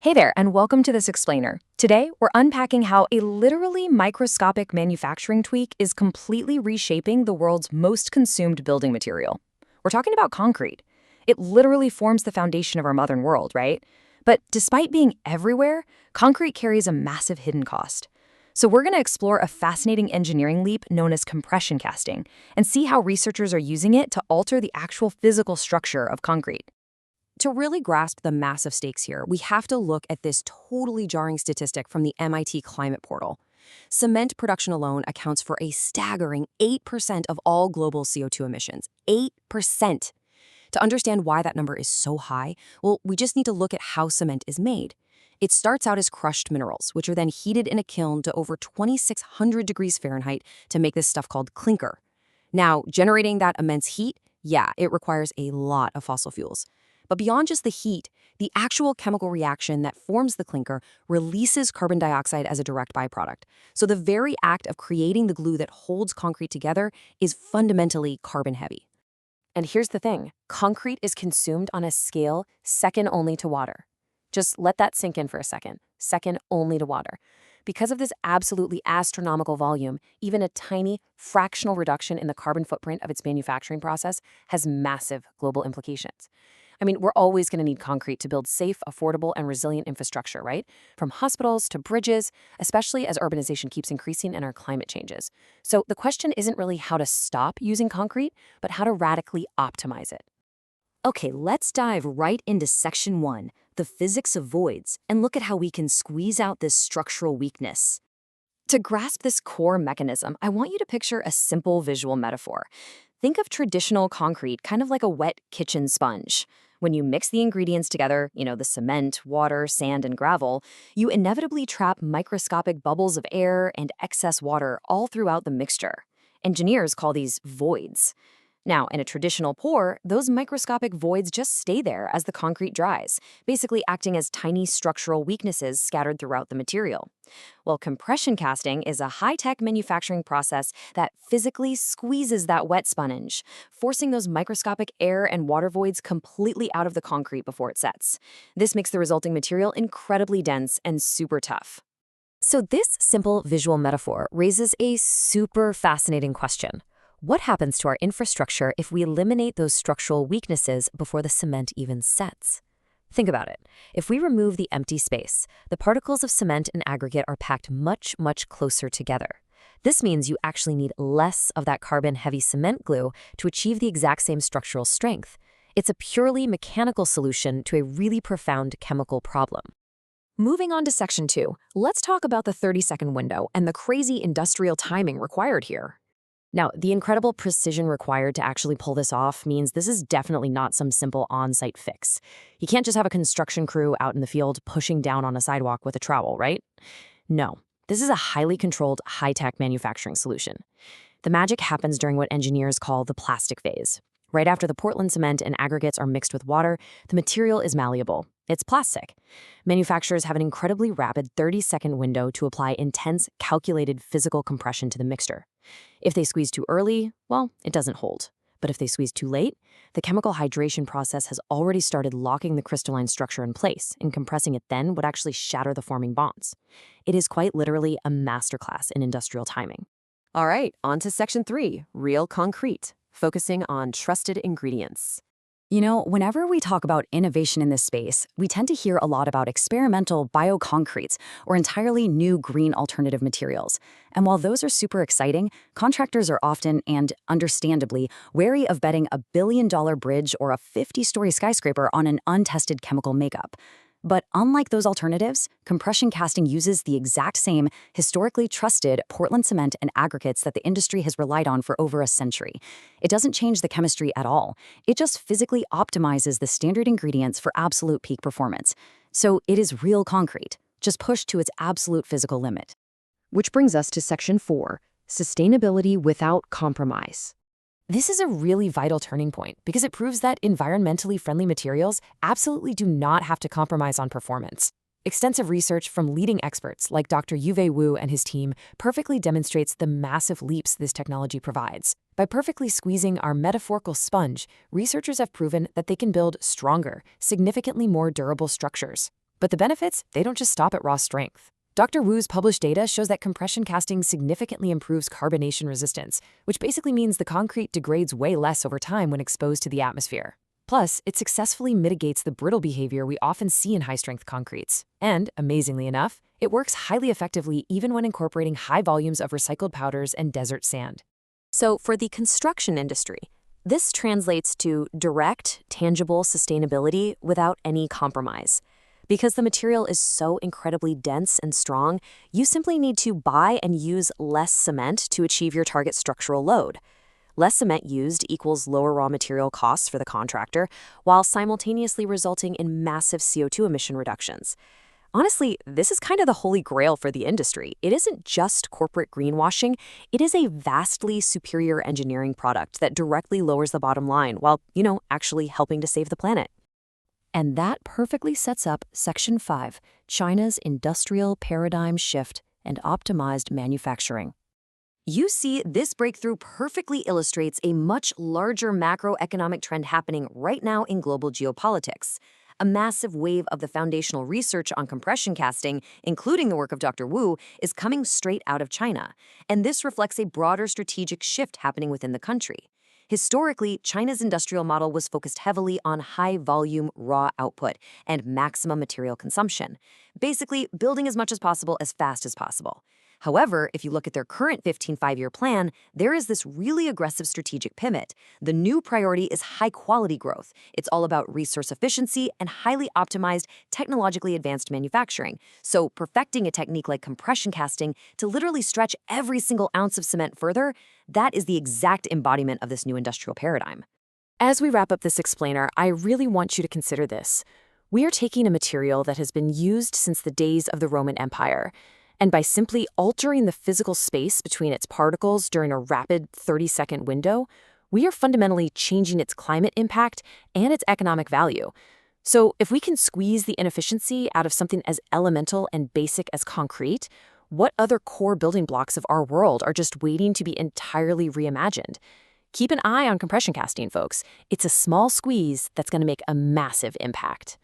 Hey there, and welcome to this explainer. Today, we're unpacking how a literally microscopic manufacturing tweak is completely reshaping the world's most consumed building material. We're talking about concrete. It literally forms the foundation of our modern world, right? But despite being everywhere, concrete carries a massive hidden cost. So we're going to explore a fascinating engineering leap known as compression casting and see how researchers are using it to alter the actual physical structure of concrete. To really grasp the massive stakes here, we have to look at this totally jarring statistic from the MIT Climate Portal. Cement production alone accounts for a staggering 8% of all global CO2 emissions. 8%! To understand why that number is so high, well, we just need to look at how cement is made. It starts out as crushed minerals, which are then heated in a kiln to over 2,600 degrees Fahrenheit to make this stuff called clinker. Now, generating that immense heat, yeah, it requires a lot of fossil fuels. But beyond just the heat, the actual chemical reaction that forms the clinker releases carbon dioxide as a direct byproduct. So the very act of creating the glue that holds concrete together is fundamentally carbon heavy. And here's the thing, concrete is consumed on a scale second only to water. Just let that sink in for a second only to water. Because of this absolutely astronomical volume, even a tiny fractional reduction in the carbon footprint of its manufacturing process has massive global implications. I mean, we're always going to need concrete to build safe, affordable, and resilient infrastructure, right? From hospitals to bridges, especially as urbanization keeps increasing and our climate changes. So the question isn't really how to stop using concrete, but how to radically optimize it. Okay, let's dive right into Section 1, the physics of voids, and look at how we can squeeze out this structural weakness. To grasp this core mechanism, I want you to picture a simple visual metaphor. Think of traditional concrete kind of like a wet kitchen sponge. When you mix the ingredients together, the cement, water, sand, and gravel, you inevitably trap microscopic bubbles of air and excess water all throughout the mixture. Engineers call these voids. Now, in a traditional pour, those microscopic voids just stay there as the concrete dries, basically acting as tiny structural weaknesses scattered throughout the material. Well, compression casting is a high-tech manufacturing process that physically squeezes that wet sponge, forcing those microscopic air and water voids completely out of the concrete before it sets. This makes the resulting material incredibly dense and super tough. So this simple visual metaphor raises a super fascinating question. What happens to our infrastructure if we eliminate those structural weaknesses before the cement even sets? Think about it. If we remove the empty space, the particles of cement and aggregate are packed much, much closer together. This means you actually need less of that carbon-heavy cement glue to achieve the exact same structural strength. It's a purely mechanical solution to a really profound chemical problem. Moving on to Section 2, let's talk about the 30-second window and the crazy industrial timing required here. Now, the incredible precision required to actually pull this off means this is definitely not some simple on-site fix. You can't just have a construction crew out in the field pushing down on a sidewalk with a trowel, right? No, this is a highly controlled, high-tech manufacturing solution. The magic happens during what engineers call the plastic phase. Right after the Portland cement and aggregates are mixed with water, the material is malleable. It's plastic. Manufacturers have an incredibly rapid 30-second window to apply intense, calculated physical compression to the mixture. If they squeeze too early, well, it doesn't hold. But if they squeeze too late, the chemical hydration process has already started locking the crystalline structure in place, and compressing it then would actually shatter the forming bonds. It is quite literally a masterclass in industrial timing. All right, on to Section 3, real concrete, focusing on trusted ingredients. Whenever we talk about innovation in this space, we tend to hear a lot about experimental bioconcretes or entirely new green alternative materials. And while those are super exciting, contractors are often, and understandably, wary of betting a billion-dollar bridge or a 50-story skyscraper on an untested chemical makeup. But unlike those alternatives, compression casting uses the exact same historically trusted Portland cement and aggregates that the industry has relied on for over a century. It doesn't change the chemistry at all. It just physically optimizes the standard ingredients for absolute peak performance. So it is real concrete, just pushed to its absolute physical limit. Which brings us to Section 4, sustainability without compromise. This is a really vital turning point because it proves that environmentally friendly materials absolutely do not have to compromise on performance. Extensive research from leading experts like Dr. Yue Wu and his team perfectly demonstrates the massive leaps this technology provides. By perfectly squeezing our metaphorical sponge, researchers have proven that they can build stronger, significantly more durable structures. But the benefits, they don't just stop at raw strength. Dr. Wu's published data shows that compression casting significantly improves carbonation resistance, which basically means the concrete degrades way less over time when exposed to the atmosphere. Plus, it successfully mitigates the brittle behavior we often see in high-strength concretes. And, amazingly enough, it works highly effectively even when incorporating high volumes of recycled powders and desert sand. So, for the construction industry, this translates to direct, tangible sustainability without any compromise. Because the material is so incredibly dense and strong, you simply need to buy and use less cement to achieve your target structural load. Less cement used equals lower raw material costs for the contractor, while simultaneously resulting in massive CO2 emission reductions. Honestly, this is kind of the holy grail for the industry. It isn't just corporate greenwashing, it is a vastly superior engineering product that directly lowers the bottom line while, actually helping to save the planet. And that perfectly sets up Section 5, China's industrial paradigm shift and optimized manufacturing. You see, this breakthrough perfectly illustrates a much larger macroeconomic trend happening right now in global geopolitics. A massive wave of the foundational research on compression casting, including the work of Dr. Wu, is coming straight out of China. And this reflects a broader strategic shift happening within the country. Historically, China's industrial model was focused heavily on high-volume raw output and maximum material consumption, basically building as much as possible as fast as possible. However, if you look at their current 15-5-year plan, there is this really aggressive strategic pivot. The new priority is high-quality growth. It's all about resource efficiency and highly optimized, technologically advanced manufacturing. So perfecting a technique like compression casting to literally stretch every single ounce of cement further, that is the exact embodiment of this new industrial paradigm. As we wrap up this explainer, I really want you to consider this. We are taking a material that has been used since the days of the Roman Empire, and by simply altering the physical space between its particles during a rapid 30-second window, we are fundamentally changing its climate impact and its economic value. So if we can squeeze the inefficiency out of something as elemental and basic as concrete, what other core building blocks of our world are just waiting to be entirely reimagined? Keep an eye on compression casting, folks. It's a small squeeze that's going to make a massive impact.